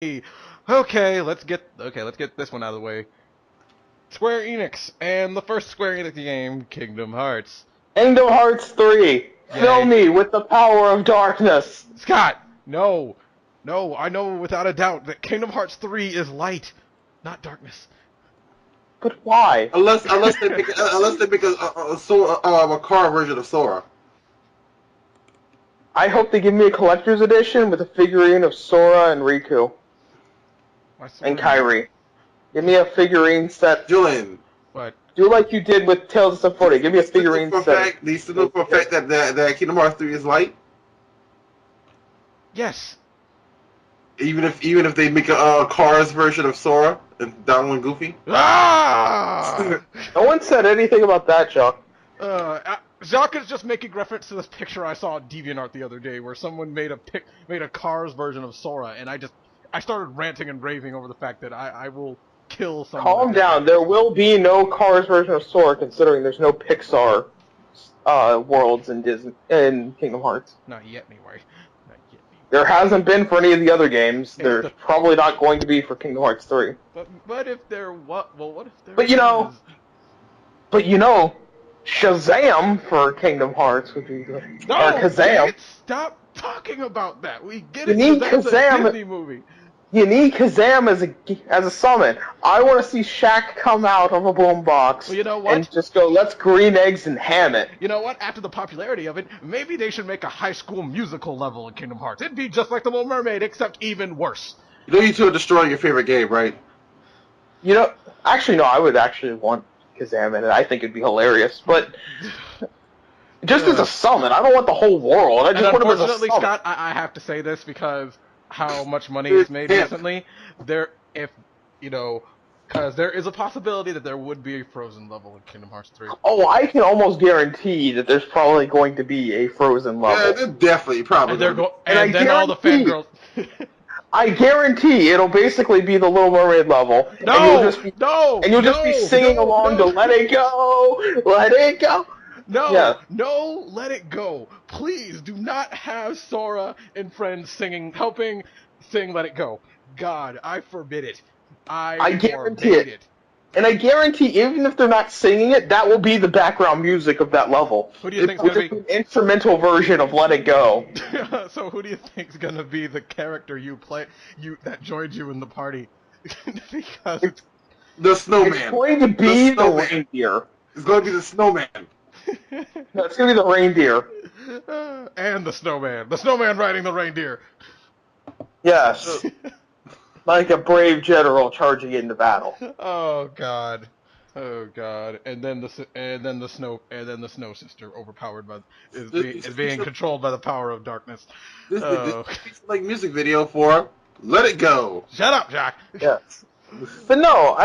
Okay, let's get this one out of the way. Square Enix and the first Square Enix game, Kingdom Hearts. Kingdom Hearts 3. Fill Yay. me with the power of darkness. Scott, no, I know without a doubt that Kingdom Hearts 3 is light, not darkness. But why? Unless they make a car version of Sora. I hope they give me a collector's edition with a figurine of Sora and Riku. And Kairi. Give me a figurine set. Julian. What? Do like you did with Tales of Symphonia. Give me a figurine set. Do you still know for a fact that Kingdom Hearts 3 is light? Yes. Even if they make a Cars version of Sora and Donald and Goofy? Ah! No one said anything about that, Chuck. Jacques is just making reference to this picture I saw on DeviantArt the other day, where someone made a Cars version of Sora, and I started ranting and raving over the fact that I will kill someone. Calm down. There will be no Cars version of Sora, considering there's no Pixar worlds in Kingdom Hearts. Not yet, anyway. There hasn't been for any of the other games. There's probably not going to be for Kingdom Hearts 3. But if there what if there? But you know, Shazam for Kingdom Hearts would be good. No, Kazam. Stop talking about that. We get you it. Need Shazam. A Disney movie. You need Kazam as a summon. I want to see Shaq come out of a boombox. Well, you know what? And just go, let's green eggs and ham it. You know what? After the popularity of it, maybe they should make a High School Musical level in Kingdom Hearts. It'd be just like The Little Mermaid, except even worse. You know you two are destroying your favorite game, right? You know, actually, no, I would actually want Kazam in it. I think it'd be hilarious. But just as a summon, I don't want the whole world. I just want him as a summon. Scott, I have to say this because how much money is made recently, because there is a possibility that there would be a Frozen level in Kingdom Hearts 3. Oh, I can almost guarantee that there's probably going to be a Frozen level. Yeah, there's definitely probably. And then all the fangirls. I guarantee it'll basically be the Little Mermaid level. No, and you'll just be singing along to Let It Go, Let It Go. No, let it go. Please do not have Sora and friends helping sing Let It Go. God, I forbid it. I guarantee it. And I guarantee, even if they're not singing it, that will be the background music of that level. Who do you think's gonna be an instrumental version of Let It Go? So who do you think's gonna be the character that joined you in the party? Because it's the snowman. It's going to be the reindeer. It's going to be the snowman. No, it's going to be the reindeer. And the snowman. The snowman riding the reindeer. Yes. Like a brave general charging into battle. Oh god. And then the snow sister overpowered is being controlled by the power of darkness. This is like music video for Let It Go. Shut up, Jack. Yes. But no,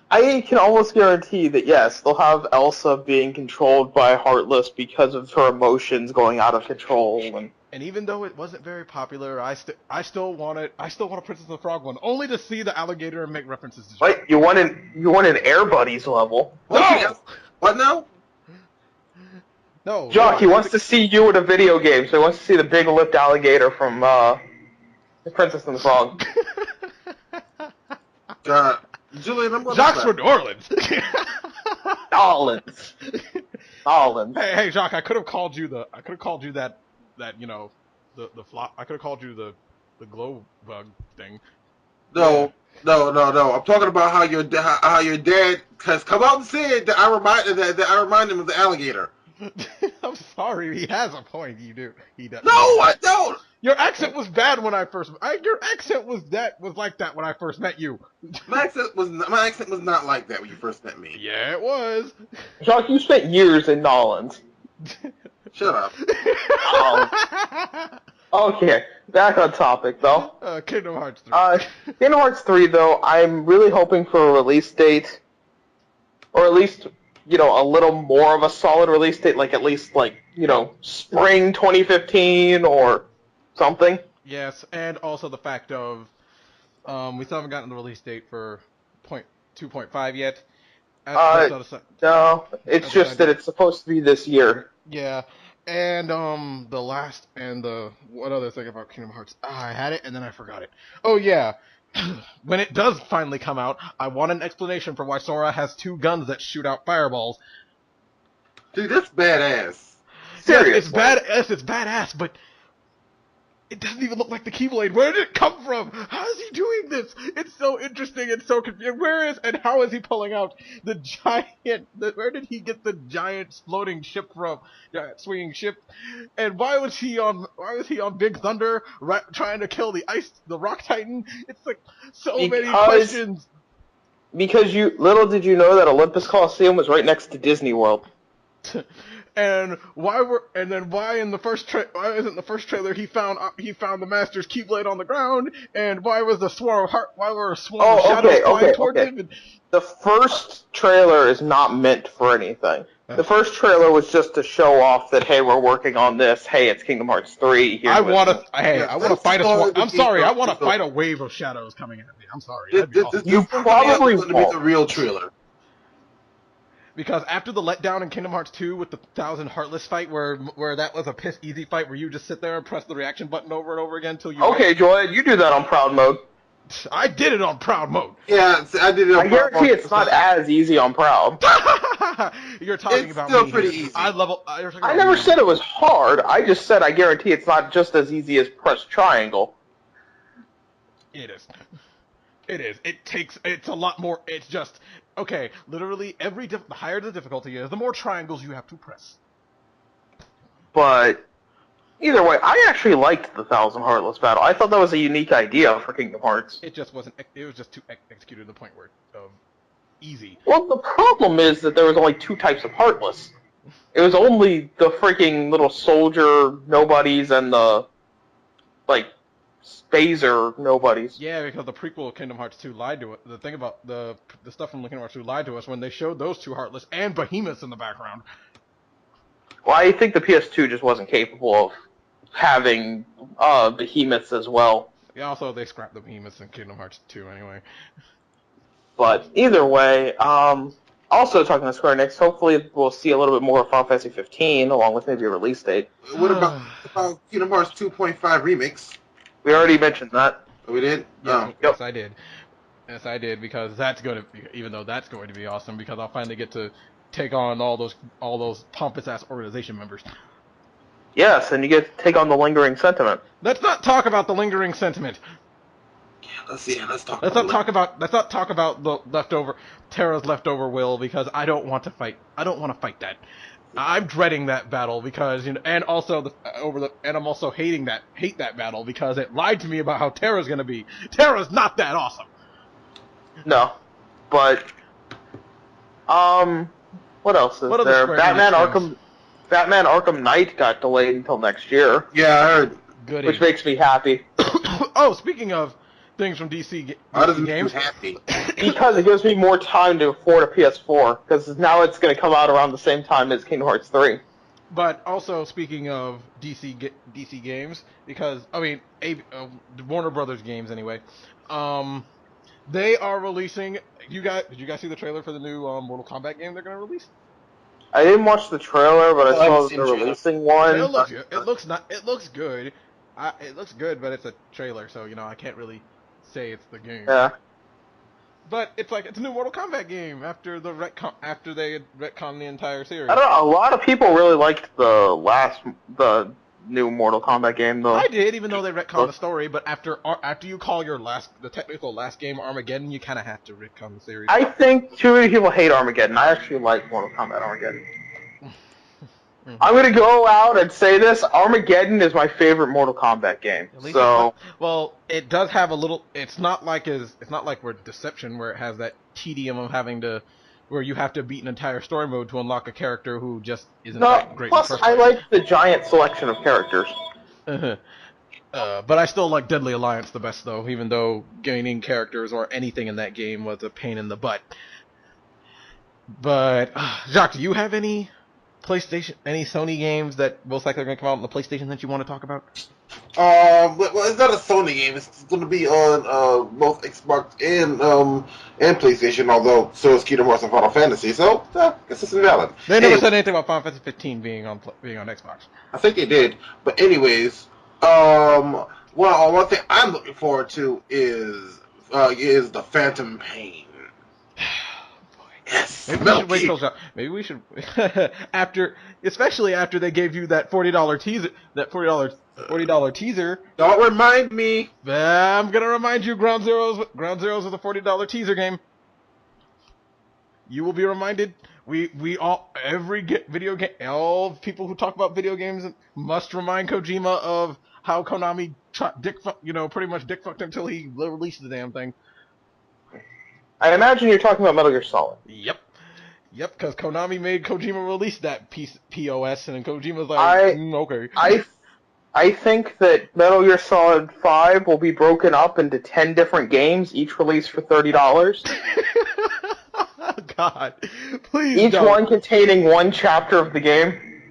I can almost guarantee that, yes, they'll have Elsa being controlled by Heartless because of her emotions going out of control. And even though it wasn't very popular, I still want a Princess and the Frog one, only to see the alligator and make references to Wait, you want an Air Buddies level? No! What now? No. Jock, he wants to see you in a video game, so he wants to see the big-lipped alligator from The Princess and the Frog. God. Julian, I'm going Jacques from New Orleans. Orleans. Hey, Jacques, I could have called you that the flop. I could have called you the glow bug thing. No. I'm talking about how your dad has come out and said that I remind him of the alligator. I'm sorry, he has a point. He does. No, I don't. Your accent was bad when I first. Your accent was like that when I first met you. My accent was not like that when you first met me. Yeah, it was. Jacques, you spent years in Nolans. Shut up. Okay, back on topic though. Kingdom Hearts 3. Kingdom Hearts 3 though, I'm really hoping for a release date, or at least a little more of a solid release date, like at least spring 2015 or something. Yes, and also the fact of we still haven't gotten the release date for 2.5 yet. No, it's just that it's supposed to be this year. Yeah, and what other thing about Kingdom Hearts? I had it and then I forgot it. Oh yeah, when it does finally come out, I want an explanation for why Sora has 2 guns that shoot out fireballs. Dude, that's badass. Seriously. Yes, it's badass, but it doesn't even look like the Keyblade. Where did it come from? How is he doing this? It's so interesting and so confusing. And how is he pulling out the giant? Where did he get the giant floating ship from? Giant swinging ship. And why was he on Big Thunder trying to kill the Rock Titan? It's like many questions. Because little did you know that Olympus Coliseum was right next to Disney World. And why in the first trailer he found the Master's Keyblade on the ground, and why were a swarm of shadows flying towards him? The first trailer is not meant for anything. The first trailer was just to show off that, hey, we're working on this. Hey, it's Kingdom Hearts 3. I want to fight a swarm. I'm sorry, I want to fight a wave of shadows coming at me. I'm sorry. You probably won't be the real trailer. Because after the letdown in Kingdom Hearts 2 with the 1,000 Heartless fight, where that was a piss easy fight where you just sit there and press the reaction button over and over again until you... Okay, Joy, you do that on Proud Mode. I did it on Proud Mode. Yeah, I did it on Proud Mode. I guarantee it's not as easy on Proud. You're talking about me. It's still me pretty here. easy. I never said it was hard. I just said I guarantee it's not just as easy as press triangle. It is. It is. It's a lot more. It's just... Okay, literally, the higher the difficulty is, the more triangles you have to press. But either way, I actually liked the 1,000 Heartless battle. I thought that was a unique idea for Kingdom Hearts. It just wasn't. It was just too executed to the point where easy. Well, the problem is that there was only 2 types of Heartless. It was only the freaking little soldier nobodies and the Spazer nobodies. Yeah, because the prequel of Kingdom Hearts 2 lied to it. The thing about the stuff from Kingdom Hearts 2 lied to us when they showed those 2 Heartless and Behemoths in the background. Well, I think the PS2 just wasn't capable of having Behemoths as well. Yeah, also they scrapped the Behemoths in Kingdom Hearts 2 anyway. But either way, also talking to Square Enix, hopefully we'll see a little bit more of Final Fantasy 15 along with maybe a release date. What about Kingdom Hearts 2.5 Remix? We already mentioned that. We did? Yeah, Yep. Yes, I did. Yes, I did, because that's going to, even though that's going to be awesome, because I'll finally get to take on all those pompous ass organization members. Yes, and you get to take on the Lingering Sentiment. Let's not talk about the Lingering Sentiment. Yeah, let's talk talk about the Terra's leftover will, because I don't want to fight that. I'm dreading that battle because, and I'm also hate that battle because it lied to me about how Terra's gonna be. Terra's not that awesome. No, but what else is there? Batman Arkham Knight got delayed until next year. Yeah, I heard. Goody. Which makes me happy. Oh, speaking of things from DC games. Happy? Because it gives me more time to afford a PS4, because now it's going to come out around the same time as Kingdom Hearts 3. But also, speaking of DC games, because, Warner Brothers games anyway, they are releasing... Did you guys see the trailer for the new Mortal Kombat game they're going to release? I didn't watch the trailer, but I saw that they're releasing one. It looks good. It looks good. It looks good, but it's a trailer, so, I can't really say it's the game. Yeah. But it's a new Mortal Kombat game after they retconned the entire series. I don't know, a lot of people really liked the new Mortal Kombat game, though. I did, even though they retconned the story, but after you call the technical last game Armageddon, you kind of have to retcon the series. I think too many people hate Armageddon. I actually like Mortal Kombat Armageddon. I'm going to go out and say this, Armageddon is my favorite Mortal Kombat game. It does have a little, it's not like with Deception, where it has that tedium of where you have to beat an entire story mode to unlock a character who just isn't that great. Plus, I like the giant selection of characters. But I still like Deadly Alliance the best, though, even though gaining characters or anything in that game was a pain in the butt. But, Jacques, do you have any Sony games that most likely are going to come out on the PlayStation that you want to talk about? Well, it's not a Sony game. It's going to be on both Xbox and PlayStation. Although so is Kingdom Hearts and Final Fantasy. So I guess it's invalid. They never said anything about Final Fantasy 15 being on Xbox. I think they did. But anyways, one thing I'm looking forward to is is the Phantom Pain. Yes, Maybe we should wait till maybe we should especially after they gave you that $40 teaser, that $40 teaser. Don't remind me. I'm gonna remind you, Ground Zeroes is a $40 teaser game. You will be reminded. We all video game, all people who talk about video games must remind Kojima of how Konami pretty much dick fucked him until he released the damn thing. I imagine you're talking about Metal Gear Solid. Yep, because Konami made Kojima release that POS, and then Kojima's like, okay. I think that Metal Gear Solid 5 will be broken up into 10 different games, each released for $30. God, please each don't. one containing one chapter of the game.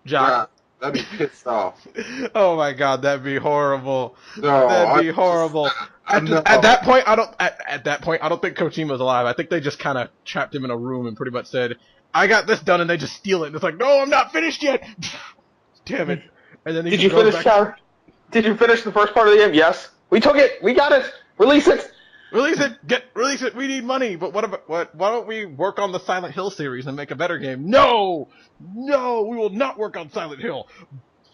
Jock. Yeah, that'd be pissed off. Oh my God, that'd be horrible. No, that'd be horrible. At that point, I don't think Kojima's alive. I think they just kind of trapped him in a room and pretty much said, "I got this done," and they just steal it. And it's like, "No, I'm not finished yet." Damn it! And then Did you finish the first part of the game? Yes. We took it. We got it. Release it. Release it. We need money. But why don't we work on the Silent Hill series and make a better game? No, we will not work on Silent Hill.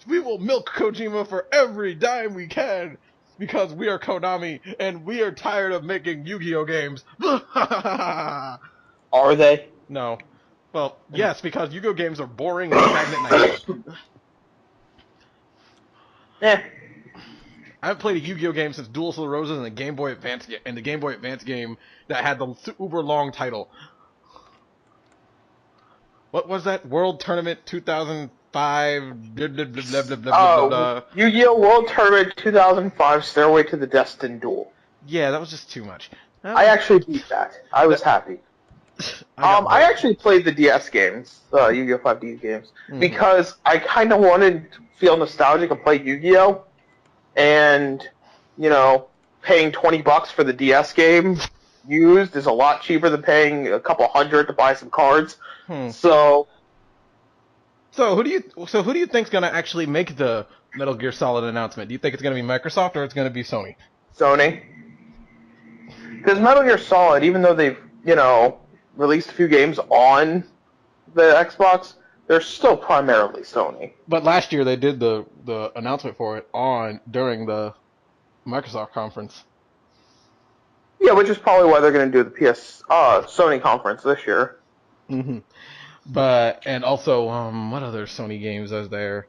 We will milk Kojima for every dime we can because we are Konami and we are tired of making Yu-Gi-Oh games. Are they? No. Well, yes, because Yu-Gi-Oh games are boring and stagnant. I haven't played a Yu-Gi-Oh game since Duels of the Roses and the Game Boy Advance game that had the uber long title. What was that? World Tournament 2005. Blah, blah, blah, blah, blah, blah, blah. Yu-Gi-Oh! World Tournament 2005 Stairway to the Destined Duel. Yeah, that was just too much. I actually beat that. I was happy. I actually played the DS games, Yu-Gi-Oh! 5D games, because I kind of wanted to feel nostalgic and play Yu-Gi-Oh! And, paying $20 for the DS game used is a lot cheaper than paying a couple $100 to buy some cards. So who do you think's gonna actually make the Metal Gear Solid announcement? Do you think it's gonna be Microsoft or it's gonna be Sony? Sony. Because Metal Gear Solid, even though they've, released a few games on the Xbox, they're still primarily Sony. But last year they did the announcement for it during the Microsoft conference. Yeah, which is probably why they're going to do the Sony conference this year. But and also, what other Sony games is there?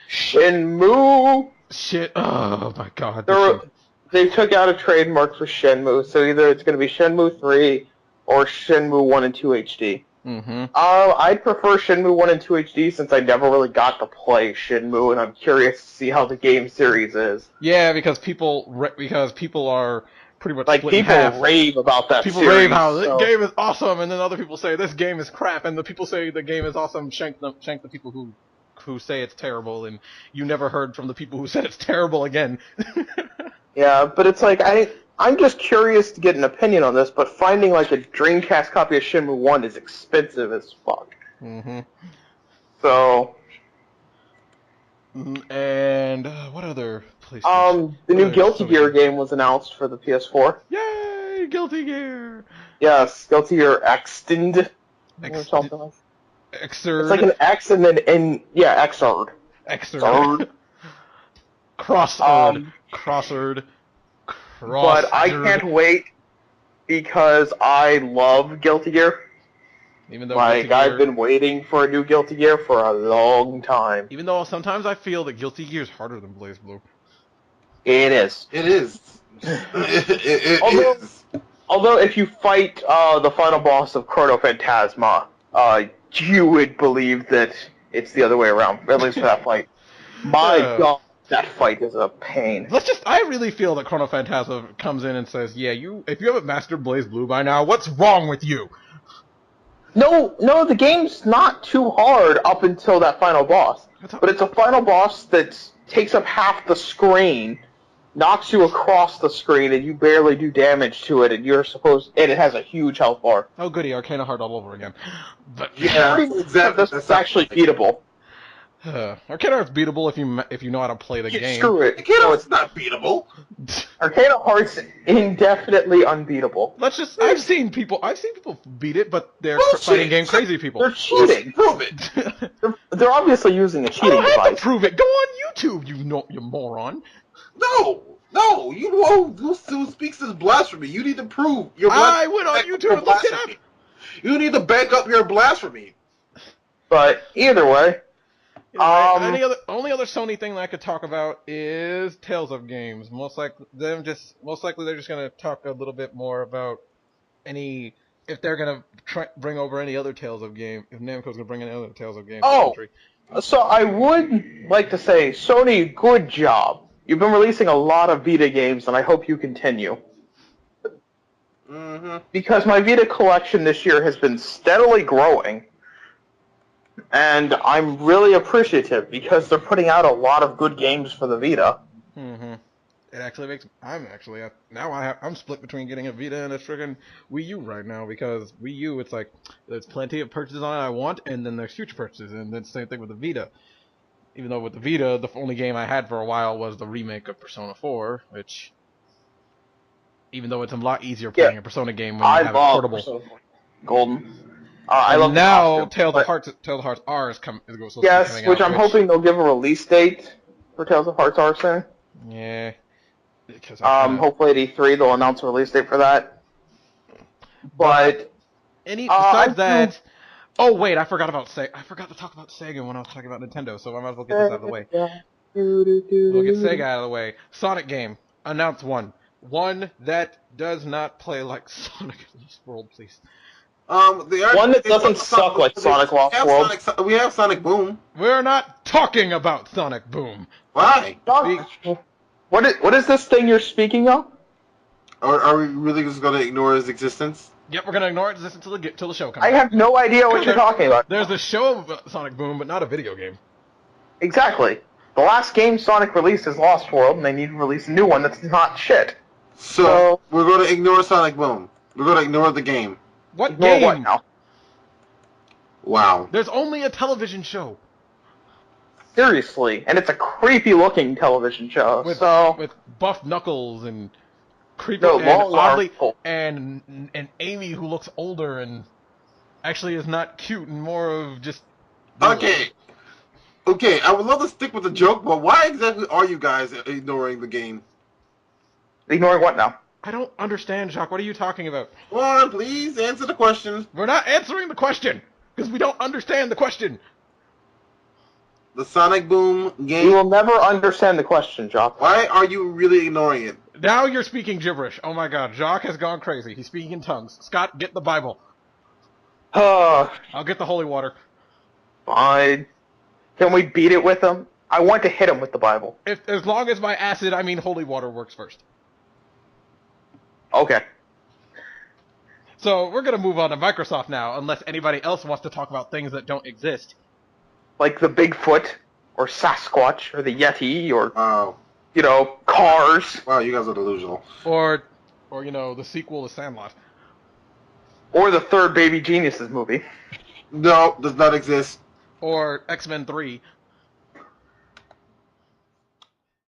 Shenmue. Shit! Oh my God! They took out a trademark for Shenmue, so either it's going to be Shenmue 3 or Shenmue 1 and 2 HD. I'd prefer Shenmue 1 and 2 HD since I never really got to play Shenmue, and I'm curious to see how the game series is. Yeah, because people are pretty much like people rave about that. People rave how this game is awesome, and then other people say this game is crap, and the people say the game is awesome. Shank the people who say it's terrible, and you never heard from the people who said it's terrible again. Yeah, but it's like I'm just curious to get an opinion on this, but finding like a Dreamcast copy of Shenmue 1 is expensive as fuck. So. And what other PlayStation? The new Guilty Gear game was announced for the PS4. Yay, Guilty Gear! Yes, Guilty Gear Xtend. Or something like that. Xrd. It's like an X and then Xrd. Xrd. Crossrd. But I can't wait because I love Guilty Gear. Even though I've been waiting for a new Guilty Gear for a long time. Even though sometimes I feel that Guilty Gear is harder than BlazBlue. It is. It is. Although if you fight the final boss of Chrono Phantasma, you would believe that it's the other way around, at least for that fight. My God. That fight is a pain. I really feel that Chrono Phantasma comes in and says, yeah, if you haven't mastered BlazBlue by now, what's wrong with you? No, the game's not too hard up until that final boss. But it's a final boss that takes up half the screen, knocks you across the screen, and you barely do damage to it, and it has a huge health bar. Oh goody, Arcana Heart all over again. But yeah, that's actually beatable. Arcade Heart's beatable if you know how to play the Yeah, game. screw it. Kid No, it's not beatable. Arcade Heart's indefinitely unbeatable. I've seen people beat it, but they're Bullshit. fighting game crazy people. They're cheating. Prove it. They're obviously using a I cheating don't have device. to prove it. Go on YouTube, you moron. No, you know who speaks this blasphemy. You need to prove your blasphemy. I went on YouTube and looked it up. You need to back up your blasphemy. But either way, Only other Sony thing that I could talk about is Tales of Games. Most likely they're just gonna talk a little bit more about if they're gonna bring over any other Tales of Game, if Namco's gonna bring any other Tales of Games to the country. So I would like to say, Sony, good job. You've been releasing a lot of Vita games, and I hope you continue. Mm-hmm. Because my Vita collection this year has been steadily growing, and I'm really appreciative because they're putting out a lot of good games for the Vita. Mm-hmm. It actually makes I'm split between getting a Vita and a friggin' Wii U right now, because Wii U, it's like there's plenty of purchases on it I want, and then there's future purchases, and then same thing with the Vita. Even though with the Vita, the only game I had for a while was the remake of Persona 4, which, even though it's a lot easier playing a Persona game when you have it portable. Persona 4. Golden. I love now the costume, Tales of Hearts R is coming. Yes, which I'm hoping they'll give a release date for Tales of Hearts R soon. Yeah. Hopefully at E3 they'll announce a release date for that. But besides that. Oh wait, I forgot to talk about Sega when I was talking about Nintendo, so I might as well get this out of the way. We'll get Sega out of the way. Sonic game. Announce one. One that does not play like Sonic Lost World, please. One that doesn't suck like Sonic Lost World. We have Sonic Boom. We're not talking about Sonic Boom. Why? What is this thing you're speaking of? Are we really just going to ignore his existence? Yep, we're going to ignore it until the show comes out. I have no idea what you're talking about. There's a show of Sonic Boom, but not a video game. Exactly. The last game Sonic released is Lost World, and they need to release a new one that's not shit. So we're going to ignore Sonic Boom. We're going to ignore the game. What game? What now? Wow. There's only a television show. Seriously, and it's a creepy-looking television show. With buff Knuckles and creepy and Amy, who looks older and actually is not cute and more of just. Okay, I would love to stick with the joke, but why exactly are you guys ignoring the game? Ignoring what now? I don't understand, Jacques. What are you talking about? Come on, please answer the question. We're not answering the question because we don't understand the question. The Sonic Boom game. We will never understand the question, Jacques. Why are you really ignoring it? Now you're speaking gibberish. Oh my God, Jacques has gone crazy. He's speaking in tongues. Scott, get the Bible. I'll get the holy water. Fine. Can we beat it with him? I want to hit him with the Bible. As long as by acid I mean holy water works first. Okay. So we're gonna move on to Microsoft now, unless anybody else wants to talk about things that don't exist. Like the Bigfoot, or Sasquatch, or the Yeti, or Cars. Wow, you guys are delusional. Or the sequel to Sandlot. Or the third Baby Geniuses movie. No, does not exist. Or X-Men 3.